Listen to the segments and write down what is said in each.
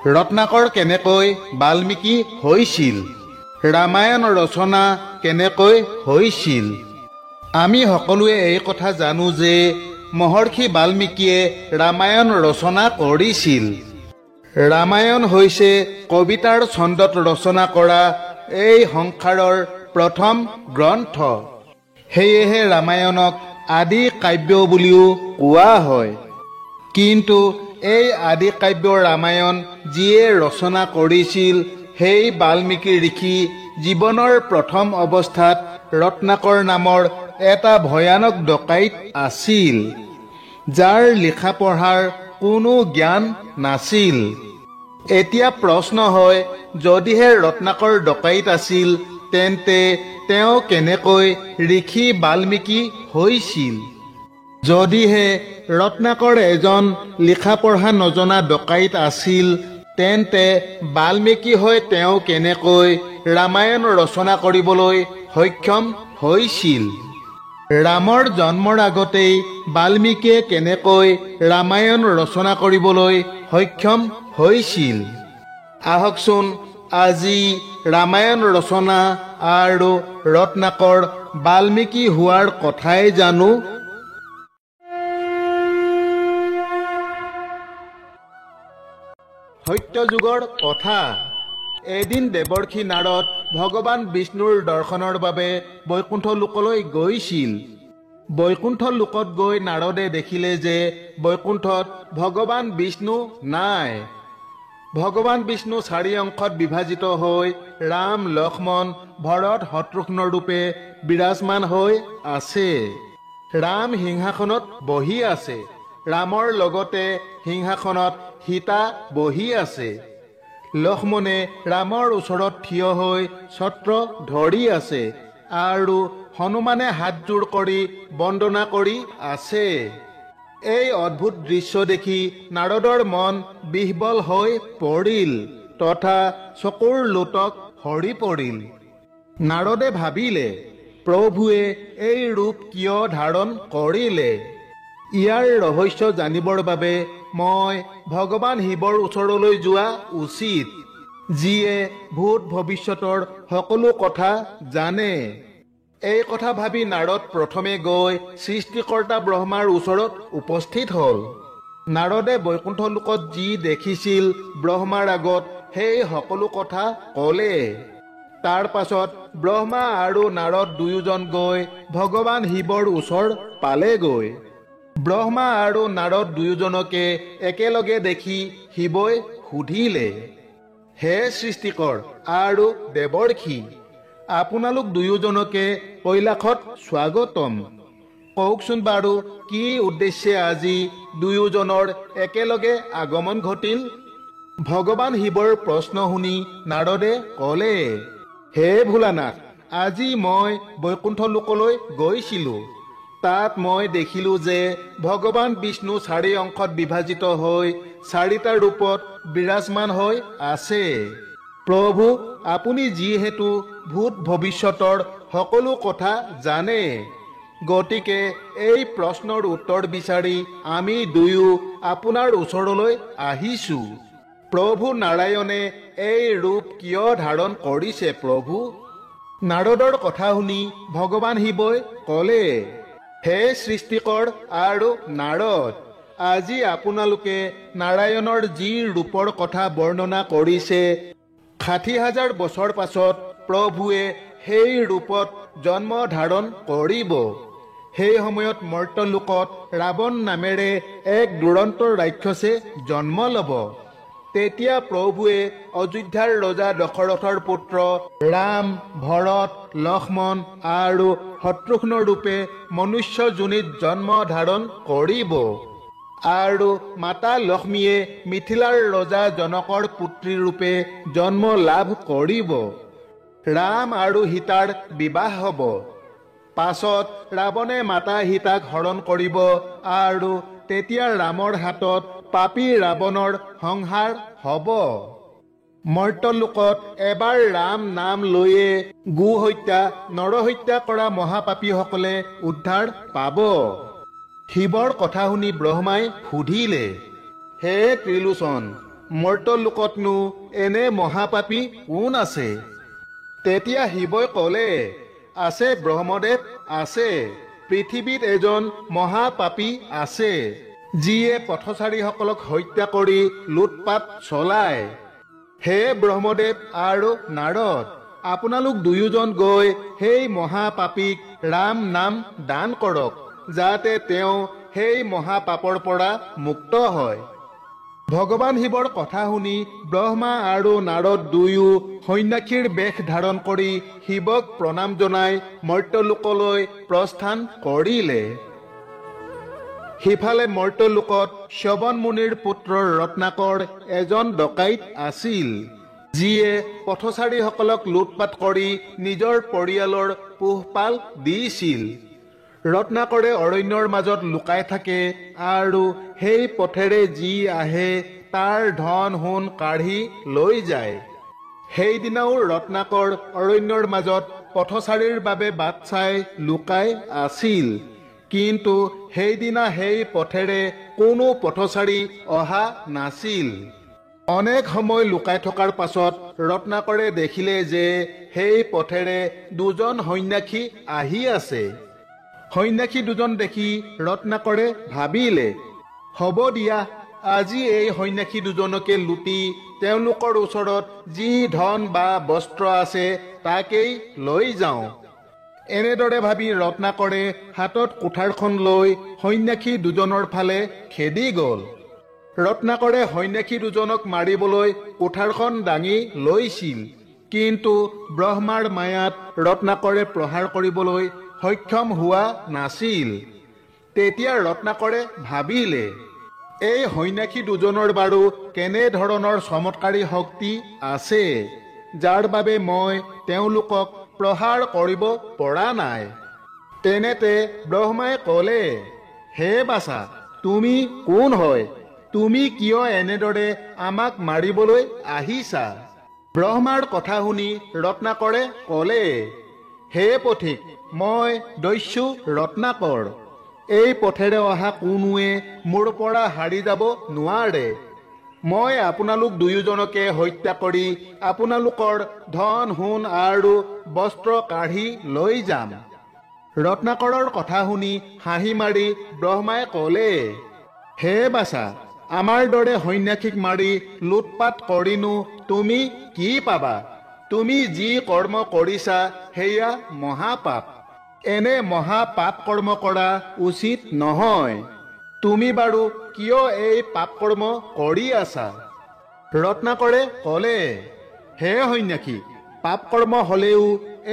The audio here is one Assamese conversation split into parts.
ৰত্নাকৰ কেনেকৈ বাল্মীকি হৈছিল? ৰামায়ণ ৰচনা কেনেকৈ হৈছিল? আমি সকলোৱে এই কথা জানো যে মহৰ্ষি বাল্মীকিয়ে ৰামায়ণ ৰচনা কৰিছিল। ৰামায়ণ হৈছে কবিতাৰ ছন্দত ৰচনা কৰা এই সংসাৰৰ প্ৰথম গ্ৰন্থ। সেয়েহে ৰামায়ণক আদি কাব্য বুলিও কোৱা হয়। কিন্তু এই আদি কাব্য ৰামায়ণ যিয়ে ৰচনা কৰিছিল, সেই বাল্মীকি ঋষি জীৱনৰ প্ৰথম অৱস্থাত ৰত্নাকৰ নামৰ এটা ভয়ানক ডকাইত আছিল, যাৰ লিখা পঢ়াৰ কোনো জ্ঞান নাছিল। এতিয়া প্ৰশ্ন হয়, যদিহে ৰত্নাকৰ ডকাইত আছিল, তেন্তে তেওঁ কেনেকৈ ঋষি বাল্মীকি হৈছিল? যদিহে ৰত্নাকৰ এজন লিখা পঢ়া নজনা ডকাইত আছিল, তেন্তে বাল্মীকি হৈ তেওঁ কেনেকৈ ৰামায়ণ ৰচনা কৰিবলৈ সক্ষম হৈছিল? ৰামৰ জন্মৰ আগতেই বাল্মীকিয়ে কেনেকৈ ৰামায়ণ ৰচনা কৰিবলৈ সক্ষম হৈছিল? আহকচোন আজি ৰামায়ণ ৰচনা আৰু ৰত্নাকৰ বাল্মীকি হোৱাৰ কথাই জানো। সত্যযুগৰ কথা। এদিন দেৱৰ্ষি নাৰদ ভগৱান বিষ্ণুৰ দৰ্শনৰ বাবে বৈকুণ্ঠ লোকলৈ গৈছিল। বৈকুণ্ঠ লোকত গৈ নাৰদে দেখিলে যে বৈকুণ্ঠত ভগৱান বিষ্ণু নাই। ভগৱান বিষ্ণু 4 অংশত বিভাজিত হৈ ৰাম, লক্ষ্মণ, ভৰত, শত্ৰুঘ্ন ৰূপে বিৰাজমান হৈ আছে। ৰাম সিংহাসনত বহি আছে। ৰামৰ লগতে সিংহাসনত সীতা বহি আছে। লক্ষ্মণে ৰামৰ ওচৰত থিয় হৈ ছত্ৰ ধৰি আছে আৰু হনুমানে হাতযোৰ কৰি বন্দনা কৰি আছে। এই অদ্ভুত দৃশ্য দেখি নাৰদৰ মন বিহ্বল হৈ পৰিল তথা চকুৰ লোটক সৰি পৰিল। নাৰদে ভাবিলে, প্ৰভুৱে এই ৰূপ কিয় ধাৰণ কৰিলে? ইয়াৰ ৰহস্য জানিবৰ বাবে মই ভগৱান শিৱৰ ওচৰলৈ যোৱা উচিত, যিয়ে ভূত ভৱিষ্যতৰ সকলো কথা জানে। এই কথা ভাবি নাৰদ প্ৰথমে গৈ সৃষ্টিকৰ্তা ব্ৰহ্মাৰ ওচৰত উপস্থিত হ'ল। নাৰদে বৈকুণ্ঠ লোকত যি দেখিছিল ব্ৰহ্মাৰ আগত সেই সকলো কথা ক'লে। তাৰ পাছত ব্ৰহ্মা আৰু নাৰদ দুয়োজন গৈ ভগৱান শিৱৰ ওচৰ পালেগৈ। ব্ৰহ্মা আৰু নাৰদ দুয়োজনকে একেলগে দেখি শিৱই সুধিলে, হে সৃষ্টিকৰ আৰু দেৱৰ্ষি, আপোনালোক দুয়োজনকে কৈলাশত স্বাগতম। কওকচোন বাৰু কি উদ্দেশ্যে আজি দুয়োজনৰ একেলগে আগমন ঘটিল? ভগৱান শিৱৰ প্ৰশ্ন শুনি নাৰদে ক'লে, হে ভোলানাথ, আজি মই বৈকুণ্ঠ লোকলৈ গৈছিলোঁ। তাত মই দেখিলো যে ভগৱান বিষ্ণু 4 অংশত বিভাজিত হৈ 4টা ৰূপত বিৰাজমান হৈ আছে। প্ৰভু, আপুনি যিহেতু ভূত ভৱিষ্যতৰ সকলো কথা জানে, গতিকে এই প্ৰশ্নৰ উত্তৰ বিচাৰি আমি দুয়ো আপোনাৰ ওচৰলৈ আহিছোঁ। প্ৰভু নাৰায়ণে এই ৰূপ কিয় ধাৰণ কৰিছে প্ৰভু? নাৰদৰ কথা শুনি ভগৱান শিৱই ক'লে, হে সৃষ্টিকৰ আৰু নাৰদ, আজি আপোনালোকে নাৰায়ণৰ যি ৰূপৰ কথা বৰ্ণনা কৰিছে, 60,000 বছৰ পাছত প্ৰভুৱে সেই ৰূপত জন্ম ধাৰণ কৰিব। সেই সময়ত মৰ্ত্যলোকত ৰাৱণ নামেৰে এক দুৰন্ত ৰাক্ষসে জন্ম ল'ব। তেতিয়া প্ৰভুৱে অযোধ্যাৰ ৰজা দশৰথৰ পুত্ৰ ৰাম, ভৰত, লক্ষ্মণ আৰু শত্ৰুঘ্ন ৰূপে মনুষ্য যোনিত জন্ম ধাৰণ কৰিব আৰু মাতা লক্ষ্মীয়ে মিথিলাৰ ৰজা জনকৰ পুত্ৰী ৰূপে জন্ম লাভ কৰিব। ৰাম আৰু সীতাৰ বিবাহ হ'ব। পাছত ৰাৱণে মাতা সীতাক হৰণ কৰিব আৰু তেতিয়া ৰামৰ হাতত পাপী ৰাৱণৰ সংহাৰ হ'ব। মৰ্ত্যলোকত এবাৰ ৰাম নাম লৈয়ে গো হত্যা, নৰহত্যা কৰা মহাপাপীসকলে উদ্ধাৰ পাব। শিৱৰ কথা শুনি ব্ৰহ্মাই সুধিলে, হে ত্ৰিলোচন, মৰ্ত লোকতনো এনে মহাপাপী কোন আছে? তেতিয়া শিৱই ক'লে, আছে ব্ৰহ্মদেৱ, আছে। পৃথিৱীত এজন মহাপাপী আছে, যিয়ে পথচাৰীসকলক হত্যা কৰি লুটপাত চলায়। হে ব্ৰহ্মদেৱ আৰু নাৰদ, আপোনালোক দুয়োজন গৈ সেই মহাপাপীক ৰাম নাম দান কৰক, যাতে তেওঁ সেই মহাপাপৰ পৰা মুক্ত হয়। ভগৱান শিৱৰ কথা শুনি ব্ৰহ্মা আৰু নাৰদ দুয়ো সন্ন্যাসীৰ বেশ ধাৰণ কৰি শিৱক প্ৰণাম জনাই মৰ্ত্যলোকলৈ প্ৰস্থান কৰিলে। সিফালে মৰ্ত্যলোকত শ্ৰৱণ মুনিৰ পুত্ৰ ৰত্নাকৰ এজন ডকাইত আছিল, যিয়ে পথচাৰীসকলক লুটপাত কৰি নিজৰ পৰিয়ালৰ পোহপাল দিছিল। ৰত্নাকৰে অৰণ্যৰ মাজত লুকাই থাকে আৰু সেই পথেৰে যি আহে তাৰ ধন সোণ কাঢ়ি লৈ যায়। সেইদিনাও ৰত্নাকৰ অৰণ্যৰ মাজত পথচাৰীৰ বাবে বাট চাই লুকাই আছিল, কিন্তু সেইদিনা সেই পথেৰে কোনো পথচাৰী অহা নাছিল। অনেক সময় লুকাই থকাৰ পাছত ৰত্নাকৰে দেখিলে যে সেই পথেৰে দুজন সন্ন্যাসী আহি আছে। সন্ন্যাসী দুজন দেখি ৰত্নাকৰে ভাবিলে, হ'ব দিয়া, আজি এই সন্ন্যাসী দুজনকে লুটি তেওঁলোকৰ ওচৰত যি ধন বা বস্ত্ৰ আছে তাকেই লৈ যাওঁ। এনেদৰে ভাবি ৰত্নাকৰে হাতত কুঠাৰখন লৈ সন্ন্যাসী দুজনৰ ফালে খেদি গ'ল। ৰত্নাকৰে সন্ন্যাসী দুজনক মাৰিবলৈ কুঠাৰখন দাঙি লৈছিল, কিন্তু ব্ৰহ্মাৰ মায়াত ৰত্নাকৰে প্ৰহাৰ কৰিবলৈ সক্ষম হোৱা নাছিল। তেতিয়া ৰত্নাকৰে ভাবিলে, এই সন্ন্যাসী দুজনৰ বাৰু কেনে ধৰণৰ চমৎকাৰী শক্তি আছে, যাৰ বাবে মই তেওঁলোকক প্ৰহাৰ কৰিব পৰা নাই। তেনেতে ব্ৰহ্মাই ক'লে, হে বাছা, তুমি কোন হয়? তুমি কিয় এনেদৰে আমাক মাৰিবলৈ আহিছা? ব্ৰহ্মাৰ কথা শুনি ৰত্নাকৰে ক'লে, হে পথিক, মই দস্যু ৰত্নাকৰ। এই পথেৰে অহা কোনোৱে মোৰ পৰা হাৰি যাব নোৱাৰে। মই আপোনালোক দুয়োজনকে হত্যা কৰি আপোনালোকৰ ধন সোণ আৰু বস্ত্ৰ কাঢ়ি লৈ যাম। ৰত্নাকৰৰ কথা শুনি হাঁহি মাৰি ব্ৰহ্মাই ক'লে, হে বাছা, আমাৰ দৰে সন্ন্যাসীক মাৰি লুটপাত কৰিনো তুমি কি পাবা? তুমি যি কৰ্ম কৰিছা সেয়া মহাপাপ। এনে মহাপাপ কৰ্ম কৰা উচিত নহয়। তুমি বাৰু কিয় এই পাপ কৰ্ম কৰি আছা? ৰত্নাকৰে ক'লে, হে সন্ন্যাসী, পাপ কৰ্ম হ'লেও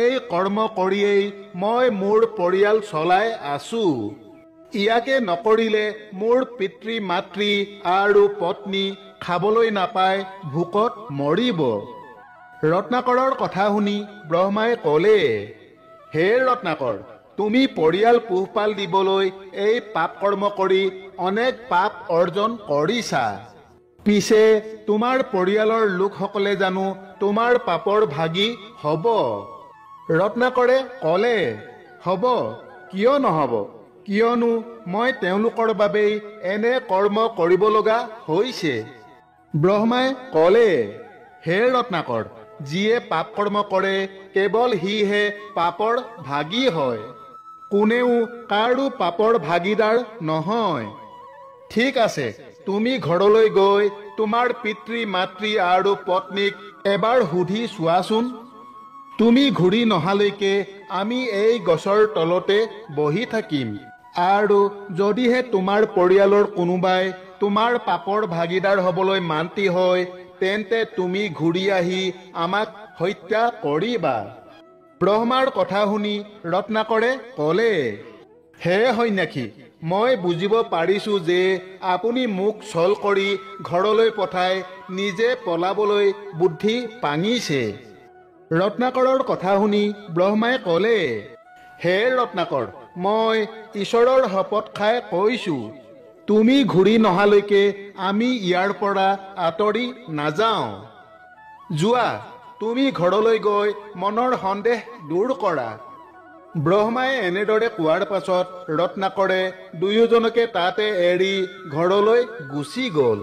এই কৰ্ম কৰিয়েই মই মোৰ পৰিয়াল চলাই আছো। ইয়াকে নকৰিলে মোৰ পিতৃ মাতৃ আৰু পত্নী খাবলৈ নাপাই ভোকত মৰিব। ৰত্নাকৰৰ কথা শুনি ব্ৰহ্মাই ক'লে, হে ৰত্নাকৰ, তুমি পৰিয়াল পোহপাল দিবলৈ এই পাপ কৰ্ম কৰি অনেক পাপ অৰ্জন কৰিছা। পিছে তোমাৰ পৰিয়ালৰ লোকসকলে জানো তোমাৰ পাপৰ ভাগী হ'ব? ৰত্নাকৰে ক'লে, হ'ব, কিয় নহ'ব? কিয়নো মই তেওঁলোকৰ বাবেই এনে কৰ্ম কৰিব লগা হৈছে। ব্ৰহ্মাই ক'লে, হে ৰত্নাকৰ, যিয়ে পাপ কৰ্ম কৰে কেৱল সিহে পাপৰ ভাগী হয়, কোনেও কাৰো পাপৰ ভাগীদাৰ নহয়। ঠিক আছে, তুমি ঘৰলৈ গৈ তোমাৰ পিতৃ মাতৃ আৰু পত্নীক এবাৰ সুধি চোৱাচোন। তুমি ঘূৰি নহালৈকে আমি এই গছৰ তলতে বহি থাকিম, আৰু যদিহে তোমাৰ পৰিয়ালৰ কোনোবাই তোমাৰ পাপৰ ভাগীদাৰ হ'বলৈ মান্তি হয়, তেন্তে তুমি ঘূৰি আহি আমাক হত্যা কৰিবা। ব্ৰহ্মাৰ কথা শুনি ৰত্নাকৰে ক'লে, হে সন্ন্যাসী, মই বুজিব পাৰিছো যে আপুনি মোক ছল কৰি ঘৰলৈ পঠাই নিজে পলাবলৈ বুদ্ধি পাঙিছে। ৰত্নাকৰৰ কথা শুনি ব্ৰহ্মাই ক'লে, হে ৰত্নাকৰ, মই ঈশ্বৰৰ শপত খাই কৈছো, তুমি ঘূৰি নহালৈকে আমি ইয়াৰ পৰা আঁতৰি নাযাওঁ। যোৱা, তুমি ঘৰলৈ গৈ মনৰ সন্দেহ দূৰ কৰা। ব্ৰহ্মাই এনেদৰে কোৱাৰ পাছত ৰত্নাকৰে দুয়োজনকে তাতে এৰি ঘৰলৈ গুচি গ'ল।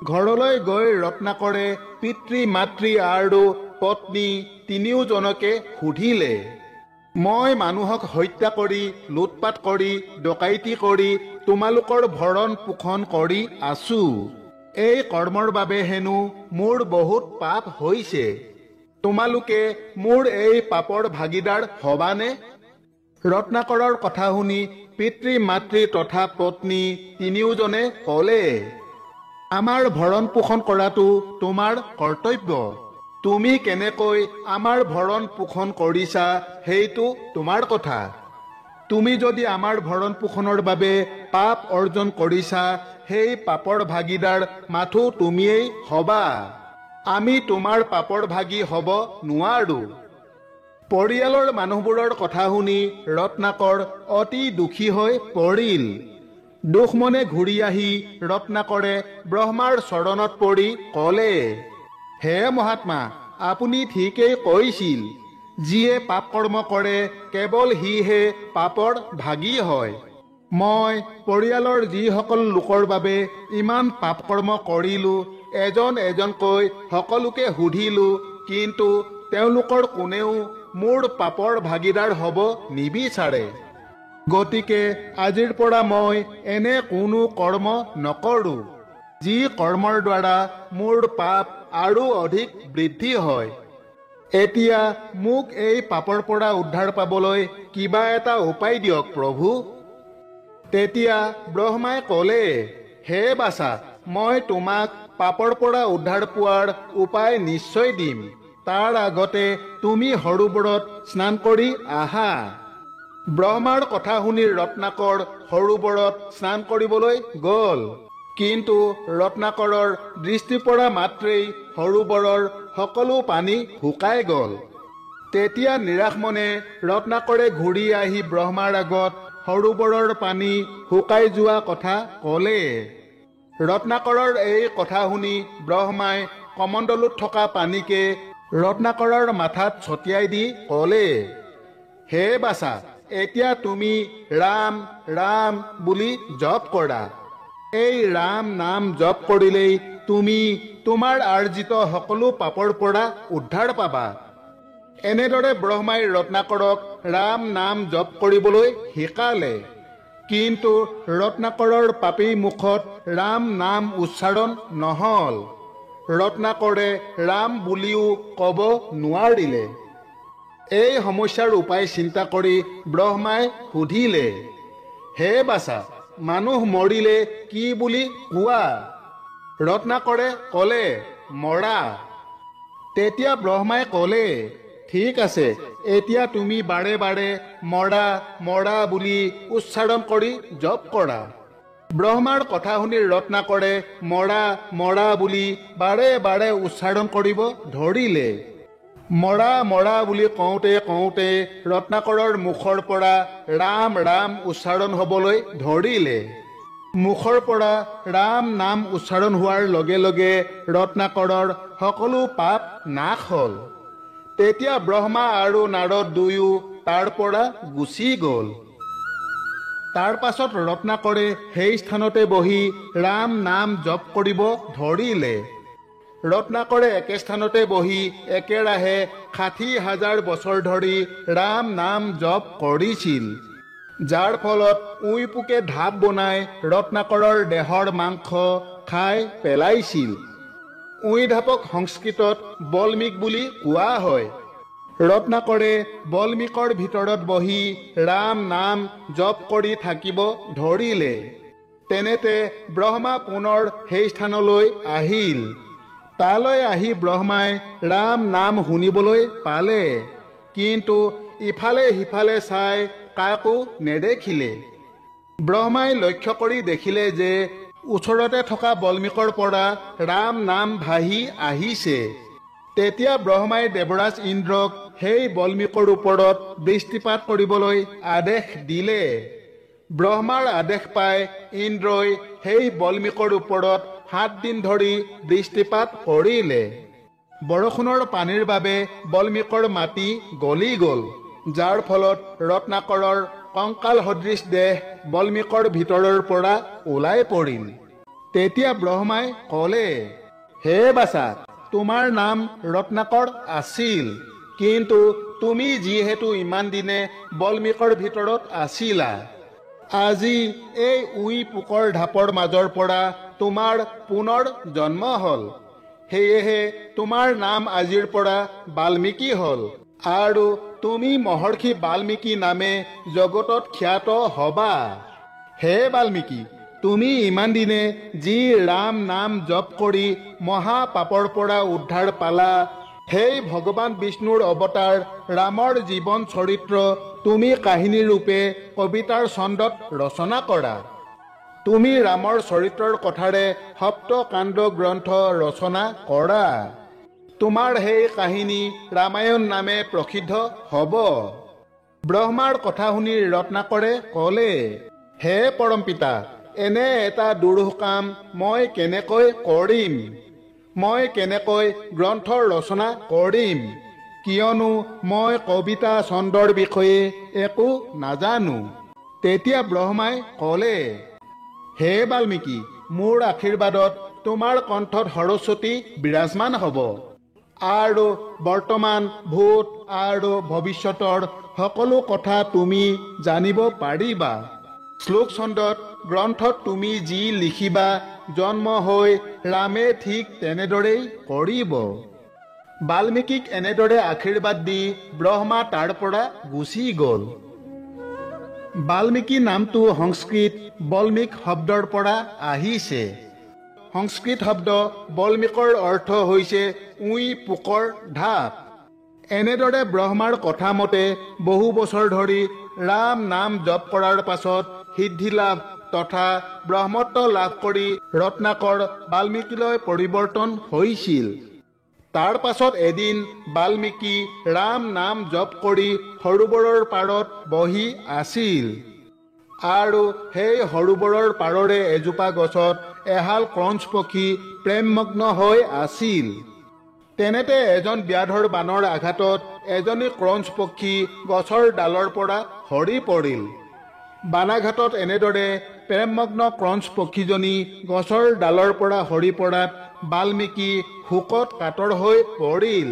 ঘৰলৈ গৈ ৰত্নাকৰে পিতৃ মাতৃ আৰু পত্নী তিনিওজনকে সুধিলে, মই মানুহক হত্যা কৰি লুটপাত কৰি ডকাইতি কৰি তোমালোকৰ ভৰণ পোষণ কৰি আছো। এই কৰ্মৰ বাবে হেনো মোৰ বহুত পাপ হৈছে। তোমালোকে মোৰ এই পাপৰ ভাগিদাৰ হবানে? ৰত্নাকৰৰ কথা শুনি পিতৃ মাতৃ তথা পত্নী তিনিওজনে ক'লে, আমাৰ ভৰণ পোষণ কৰাটো তোমাৰ কৰ্তব্য। তুমি কেনেকৈ আমাৰ ভৰণ পোষণ কৰিছা সেইটো তোমাৰ কথা। তুমি যদি আমাৰ ভৰণ পোষণৰ বাবে পাপ অৰ্জন কৰিছা, সেই পাপৰ ভাগিদাৰ মাথো তুমিয়েই হবা। আমি তোমাৰ পাপৰ ভাগি হব নোৱাৰো। পৰিয়ালৰ মানুহবোৰৰ কথা শুনি ৰত্নাকৰ অতি দুখী হৈ পৰিল। দুখ মনে ঘূৰি আহি ৰত্নাকৰে ব্ৰহ্মাৰ চৰণত পৰি ক'লে, হে মহাত্মা, আপুনি ঠিকেই কৈছিল। যিয়ে পাপ কৰ্ম কৰে কেৱল সিহে পাপৰ ভাগী হয়। মই পৰিয়ালৰ যিসকল লোকৰ বাবে ইমান পাপ কৰ্ম কৰিলো, এজন এজনকৈ সকলোকে সুধিলো, কিন্তু তেওঁলোকৰ কোনেও মোৰ পাপৰ ভাগিদাৰ হ'ব নিবিচাৰে। গতিকে আজিৰ পৰা মই এনে কোনো কৰ্ম নকৰো, যি কৰ্মৰ দ্বাৰা মোৰ পাপ আৰু অধিক বৃদ্ধি হয়। এতিয়া মোক এই পাপৰ পৰা উদ্ধাৰ পাবলৈ কিবা এটা উপায় দিয়ক প্ৰভু। তেতিয়া ব্ৰহ্মাই ক'লে, হে বাছা, মই তোমাক পাপৰ পৰা উদ্ধাৰ পোৱাৰ উপায় নিশ্চয় দিম। তাৰ আগতে তুমি সৰোবৰত স্নান কৰি আহা। ব্ৰহ্মাৰ কথা শুনি ৰত্নাকৰ সৰোবৰত স্নান কৰিবলৈ গ'ল। কিন্তু ৰত্নাকৰৰ দৃষ্টি পৰা মাত্ৰেই সৰোবৰৰ সকলো পানী শুকাই গ'ল। তেতিয়া নিৰাশ মনে ৰত্নাকৰে ঘূৰি আহি ব্ৰহ্মাৰ আগত সৰোবৰৰ পানী শুকাই যোৱা কথা ক'লে। ৰত্নাকৰৰ এই কথা শুনি ব্ৰহ্মাই কমণ্ডলুত থকা পানীকে ৰত্নাকৰৰ মাথাত ছটিয়াই দি ক'লে, হে বাছা, এতিয়া তুমি ৰাম ৰাম বুলি জপ কৰা। এই ৰাম নাম জপ কৰিলেই তুমি তোমাৰ আৰ্জিত সকলো পাপৰ পৰা উদ্ধাৰ পাবা। এনেদৰে ব্ৰহ্মাই ৰত্নাকৰক ৰাম নাম জপ কৰিবলৈ শিকালে। কিন্তু ৰত্নাকৰৰ পাপী মুখত ৰাম নাম উচ্চাৰণ নহল। ৰত্নাকৰে ৰাম বুলিও ক'ব নোৱাৰিলে। এই সমস্যাৰ উপায় চিন্তা কৰি ব্ৰহ্মাই সুধিলে, হে বাছা, মানুহ মৰিলে কি বুলি কোৱা? ৰত্নাকৰে ক'লে, মৰা। তেতিয়া ব্ৰহ্মাই ক'লে, ঠিক আছে, এতিয়া তুমি বাৰে বাৰে মৰা মৰা বুলি উচ্চাৰণ কৰি জপ কৰা। ব্ৰহ্মাৰ কথা শুনি ৰত্নাকৰে মৰা মৰা বুলি বাৰে বাৰে উচ্চাৰণ কৰিব ধৰিলে। মৰা মৰা বুলি কওঁতে কওঁতে ৰত্নাকৰৰ মুখৰ পৰা ৰাম ৰাম উচ্চাৰণ হ'বলৈ ধৰিলে। মুখৰ পৰা ৰাম নাম উচ্চাৰণ হোৱাৰ লগে লগে ৰত্নাকৰৰ সকলো পাপ নাশ হ'ল। তেতিয়া ব্ৰহ্মা আৰু নাৰদ দুয়ো তাৰ পৰা গুচি গ'ল। তাৰ পাছত ৰত্নাকৰে সেই স্থানতে বহি ৰাম নাম জপ কৰিব ধৰিলে। ৰত্নাকৰে একে স্থানতে বহি একেৰাহে ৬০,০০০ বছৰ ধৰি ৰাম নাম জপ কৰিছিল, যাৰ ফলত উই পোকে ঢাপ বনাই ৰত্নাকৰৰ দেহৰ মাংস খাই পেলাইছিল। উই ঢাপক সংস্কৃতত বল্মিক বুলি কোৱা হয়। ৰত্নাকৰে বল্মিকৰ ভিতৰত বহি ৰাম নাম জপ কৰি থাকিব ধৰিলে। তেনেতে ব্ৰহ্মা পুনৰ সেই স্থানলৈ আহিল। তালৈ আহি ব্ৰহ্মাই ৰাম নাম শুনিবলৈ পালে, কিন্তু ইফালে সিফালে চাই কাকো নেদেখিলে। ব্ৰহ্মাই লক্ষ্য কৰি দেখিলে যে ওচৰতে থকা বল্মিকৰ পৰা ৰাম নাম ভাহি আহিছে। তেতিয়া ব্ৰহ্মাই দেৱৰাজ ইন্দ্ৰক সেই বল্মিকৰ ওপৰত দৃষ্টিপাত কৰিবলৈ আদেশ দিলে। ব্ৰহ্মাৰ আদেশ পাই ইন্দ্ৰই সেই বল্মিকৰ ওপৰত ৭ দিন ধৰি দৃষ্টিপাত কৰিলে। বৰষুণৰ পানীৰ বাবে বল্মিকৰ মাটি গলি গ'ল, যাৰ ফলত ৰত্নাকৰৰ কংকাল সদৃশ দেহ বল্মিকৰ ভিতৰৰ পৰা ওলাই পৰিল। তেতিয়া ব্ৰহ্মাই ক'লে, হে বাছা, তোমাৰ নাম ৰত্নাকৰ আছিল, কিন্তু তুমি যিহেতু ইমান দিনে বল্মীকৰ ভিতৰত আছিলা, আজি এই উই পোকৰ ঢাপৰ মাজৰ পৰা তোমাৰ পুনৰ জন্ম হ'ল। সেয়েহে তোমাৰ নাম আজিৰ পৰা বাল্মীকি হ'ল, আৰু তুমি মহৰ্ষি বাল্মীকি নামে জগতত খ্যাত হবা। হে বাল্মীকি, তুমি ইমান দিনে যি ৰাম নাম জপ কৰি মহাপাপৰ পৰা উদ্ধাৰ পালা, সেই ভগৱান বিষ্ণুৰ অৱতাৰ ৰামৰ জীৱন চৰিত্ৰ তুমি কাহিনী ৰূপে কবিতাৰ ছন্দত ৰচনা কৰা। তুমি ৰামৰ চৰিত্ৰৰ কথাৰে সপ্তকাণ্ড গ্ৰন্থ ৰচনা কৰা। তোমাৰ সেই কাহিনী ৰামায়ণ নামে প্ৰসিদ্ধ হ'ব। ব্ৰহ্মাৰ কথা শুনি ৰত্নাকৰে ক'লে, হে পৰমপিতা, এনে এটা দুৰূহ কাম মই কেনেকৈ কৰিম? মই কেনেকৈ গ্ৰন্থ ৰচনা কৰিম? কিয়নো মই কবিতা ছন্দৰ বিষয়ে একো নাজানো। তেতিয়া ব্ৰহ্মাই ক'লে, হে বাল্মীকি, মোৰ আশীৰ্বাদত তোমাৰ কণ্ঠত সৰস্বতী বিৰাজমান হ'ব, আৰু বৰ্তমান ভূত আৰু ভৱিষ্যতৰ সকলো কথা তুমি জানিব পাৰিবা। শ্লোক ছন্দত গ্ৰন্থত তুমি যি লিখিবা, জন্ম হৈ ৰামে ঠিক তেনেদৰেই কৰিব। বাল্মীকিক এনেদৰে আশীৰ্বাদ দি ব্ৰহ্মা তাৰ পৰা গুচি গ'ল। বাল্মীকি নামটো সংস্কৃত বল্মিক শব্দৰ পৰা আহিছে। সংস্কৃত শব্দ বল্মিকৰ অৰ্থ হৈছে উই পোকৰ ঢাপ। এনেদৰে ব্ৰহ্মাৰ কথা মতে বহু বছৰ ধৰি ৰাম নাম জপ কৰাৰ পাছত সিদ্ধি লাভ তথা ব্ৰহ্মত্ব লাভ কৰি ৰত্নাকৰ বাল্মীকিলৈ পৰিৱৰ্তন হৈছিল। তাৰ পাছত এদিন বাল্মীকি ৰাম নাম জপ কৰি সৰোবৰৰ পাৰত বহি আছিল, আৰু সেই সৰোবৰৰ পাৰৰে এজোপা গছত এহাল ক্ৰঞ্চ পক্ষী প্ৰেমমগ্ন হৈ আছিল। তেনেতে এজন ব্যাধৰ বানৰ আঘাতত এজনী ক্ৰঞ্চ পক্ষী গছৰ ডালৰ পৰা সৰি পৰিল। বানাঘাতত এনেদৰে প্ৰেমমগ্ন ক্ৰঞ্চ পক্ষীজনী গছৰ ডালৰ পৰা সৰি পৰাত বাল্মীকি শোকত কাতৰ হৈ পৰিল।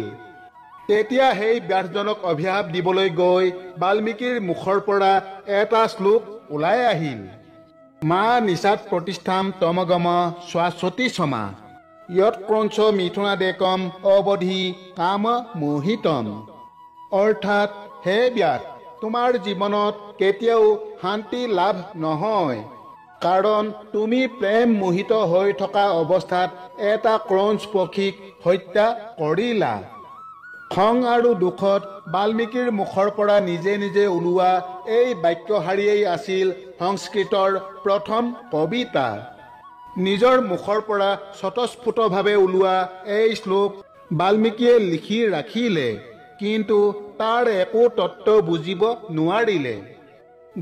তেতিয়া সেই ব্যাধজনক অভিশাপ দিবলৈ গৈ বাল্মীকিৰ মুখৰ পৰা এটা শ্লোক ওলাই আহিল, মা নিচাত প্ৰতিষ্ঠাম তমগম শাশ্বতী সমা য়ৎ ক্ৰঞ্চ মিথুনাদেকম অবধি কাম মোহিতম। অৰ্থাৎ, হে ব্যাধ, তোমাৰ জীৱনত কেতিয়াও শান্তি লাভ নহয়, কাৰণ তুমি প্ৰেম মোহিত হৈ থকা অৱস্থাত এটা ক্ৰঞ্চ পক্ষীক হত্যা কৰিলা। খং আৰু দুখত বাল্মীকিৰ মুখৰ পৰা নিজে নিজে ওলোৱা এই বাক্যশাৰীয়েই আছিল সংস্কৃতৰ প্ৰথম কবিতা। নিজৰ মুখৰ পৰা স্বতঃস্ফূৰ্তভাৱে ওলোৱা এই শ্লোক বাল্মীকিয়ে লিখি ৰাখিলে, কিন্তু তাৰ একো তত্ত্ব বুজিব নোৱাৰিলে।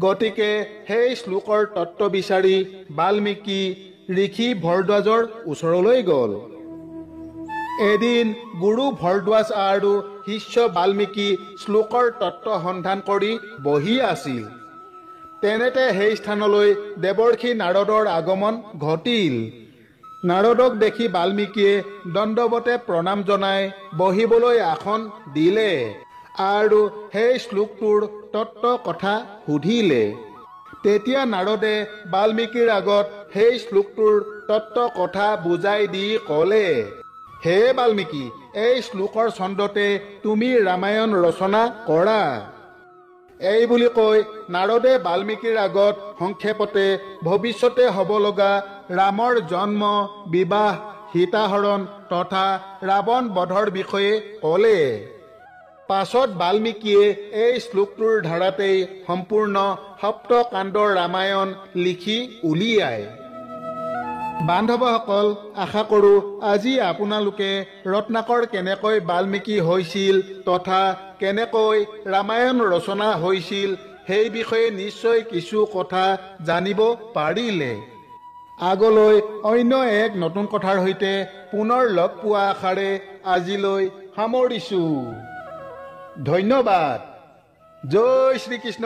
গতিকে সেই শ্লোকৰ তত্ত্ব বিচাৰি বাল্মীকি ঋষি ভৰদ্বাজৰ ওচৰলৈ গ'ল। এদিন গুৰু ভৰদ্বাজ আৰু শিষ্য বাল্মীকি শ্লোকৰ তত্ত্ব সন্ধান কৰি বহি আছিল। তেনেতে সেই স্থানলৈ দেৱৰ্ষি নাৰদৰ আগমন ঘটিল। নাৰদক দেখি বাল্মীকিয়ে দণ্ডৱতে প্ৰণাম জনাই বহিবলৈ আসন দিলে, আৰু সেই শ্লোকটোৰ তত্ত্ব কথা সুধিলে। তেতিয়া নাৰদে বাল্মীকিৰ আগত সেই শ্লোকটোৰ তত্ত্ব কথা বুজাই দি ক'লে, হে বাল্মীকি, এই শ্লোকৰ ছন্দতে তুমি ৰামায়ণ ৰচনা কৰা। এই বুলি কৈ নাৰদে বাল্মীকিৰ আগত সংক্ষেপতে ভৱিষ্যতে হ'ব লগা ৰামৰ জন্ম, বিবাহ, সীতাহৰণ তথা ৰাৱণ বধৰ বিষয়ে ক'লে। পাছত বাল্মীকিয়ে এই শ্লোকটোৰ ধাৰাতেই সম্পূৰ্ণ সপ্তকাণ্ডৰ ৰামায়ণ লিখি উলিয়ায়। বান্ধৱসকল, আশা কৰোঁ আজি আপোনালোকে ৰত্নাকৰ কেনেকৈ বাল্মীকি হৈছিল তথা কেনেকৈ ৰামায়ণ ৰচনা হৈছিল সেই বিষয়ে নিশ্চয় কিছু কথা জানিব পাৰিলে। আগলৈ অন্য এক নতুন কথাৰ সৈতে পুনৰ লগ পোৱা আশাৰে আজিলৈ সামৰিছোঁ। ধন্যবাদ। জয় শ্ৰীকৃষ্ণ।